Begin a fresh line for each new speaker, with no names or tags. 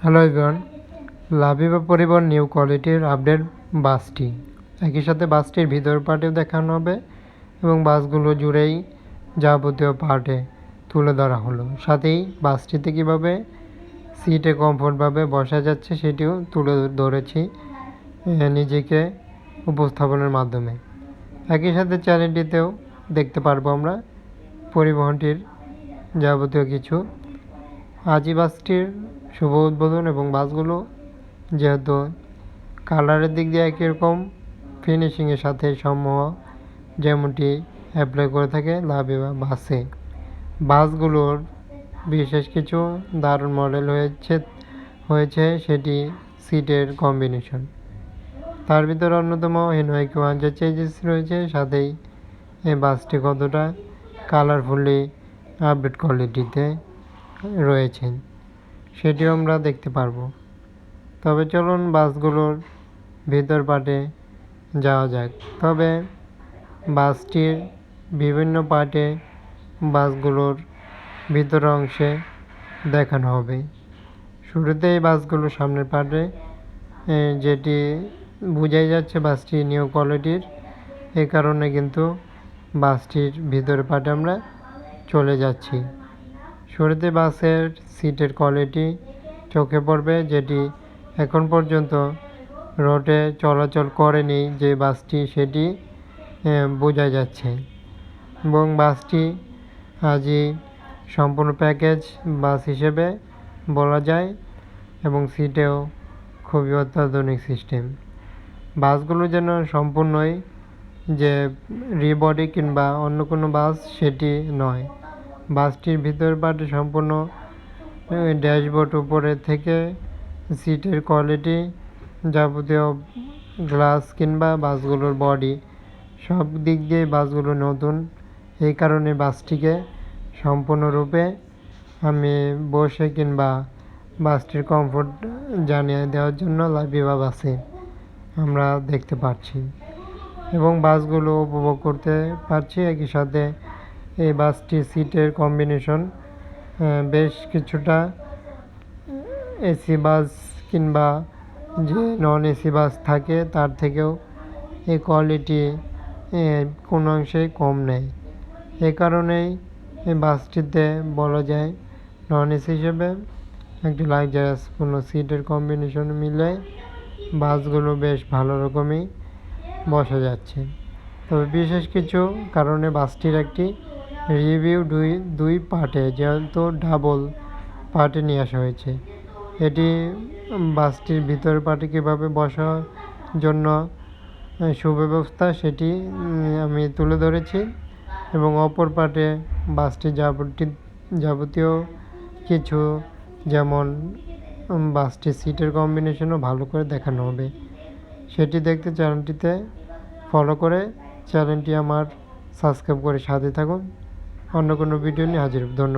Hello everyone, লাভিবা পরিবহন new কোয়ালিটির update বাসটি। একই সাথে বাসটির ভিতর পার্টেও দেখানো হবে এবং বাসগুলো জুড়েই যাবতীয় পার্টে তুলে ধরা হলো। সাথেই বাসটিতে কীভাবে সিটে কমফোর্টভাবে বসা যাচ্ছে সেটিও তুলে ধরেছি নিজেকে উপস্থাপনের মাধ্যমে। একই সাথে চ্যানেলটিতেও দেখতে পারবো আমরা পরিবহনটির যাবতীয় কিছু। আজই বাসটির শুভ উদ্বোধন এবং বাসগুলো যেহেতু কালারের দিক দিয়ে একই রকম ফিনিশিংয়ের সাথে সমূহ যেমনটি অ্যাপ্লাই করে থাকে লাভিবা বাসে। বাসগুলোর বিশেষ কিছু দারুণ মডেল হয়েছে সেটি সিটের কম্বিনেশন। তার ভিতরে অন্যতম হেনওয়াইক ওয়ান যে চেঞ্জেস রয়েছে, সাথেই এই বাসটি কতটা কালারফুলি আপডেট কোয়ালিটিতে রয়েছেন সেটিও আমরা দেখতে পারবো। তবে চলুন বাসগুলোর ভিতর পার্টে যাওয়া যাক। তবে বাসটির বিভিন্ন পার্টে বাসগুলোর ভিতর অংশে দেখানো হবে। শুরুতেই বাসগুলোর সামনের পার্টে যেটি বোঝাই যাচ্ছে বাসটি নিউ কোয়ালিটির, এই কারণে কিন্তু বাসটির ভিতর পার্টে আমরা চলে যাচ্ছি। শুরুতে বাসের সিটের কোয়ালিটি চোখে পড়বে, যেটি এখন পর্যন্ত রোডে চলাচল করেনি যে বাসটি সেটি বোঝা যাচ্ছে। এবং বাসটি আজই সম্পূর্ণ প্যাকেজ বাস হিসেবে বলা যায় এবং সিটেও খুবই অত্যাধুনিক সিস্টেম। বাসগুলো যেন সম্পূর্ণই যে রিবডি কিংবা অন্য কোনো বাস সেটি নয়। বাসটির ভিতর পার্টে সম্পূর্ণ ড্যাশবোর্ড উপরে থেকে সিটের কোয়ালিটি, যাবতীয় গ্লাস কিংবা বাসগুলোর বডি সব দিক দিয়ে বাসগুলো নতুন। এই কারণে বাসটিকে সম্পূর্ণরূপে আমি বসে কিংবা বাসটির কমফোর্ট জানিয়ে দেওয়ার জন্য লাভিবা বাসে আমরা দেখতে পাচ্ছি এবং বাসগুলো উপভোগ করতে পারছি। একই সাথে এই বাসটির সিটের কম্বিনেশন বেশ কিছুটা এসি বাস কিংবা যে নন এসি বাস থাকে তার থেকেও এই কোয়ালিটি কোনো অংশেই কম নেই। এ কারণেই এই বাসটিতে বলা যায় নন এসি হিসেবে একটি লাক্সারিয়াসপূর্ণ সিটের কম্বিনেশন মিলে বাসগুলো বেশ ভালো রকমই বসা যাচ্ছে। তবে বিশেষ কিছু কারণে বাসটির একটি রিভিউ দুই পার্টে, যেহেতু ডাবল পার্টে নিয়ে আসা হয়েছে। এটি বাসটির ভিতর পার্টে কীভাবে বসার জন্য সুব্যবস্থা সেটি আমি তুলে ধরেছি এবং অপর পার্টে বাসটির যাবতীয় কিছু, যেমন বাসটির সিটের কম্বিনেশনও ভালো করে দেখানো হবে। সেটি দেখতে চ্যানেলটিতে ফলো করে চ্যানেলটি আমার সাবস্ক্রাইব করে সাথে থাকুন। অন্য কোনো ভিডিও নিয়ে হাজির। ধন্যবাদ।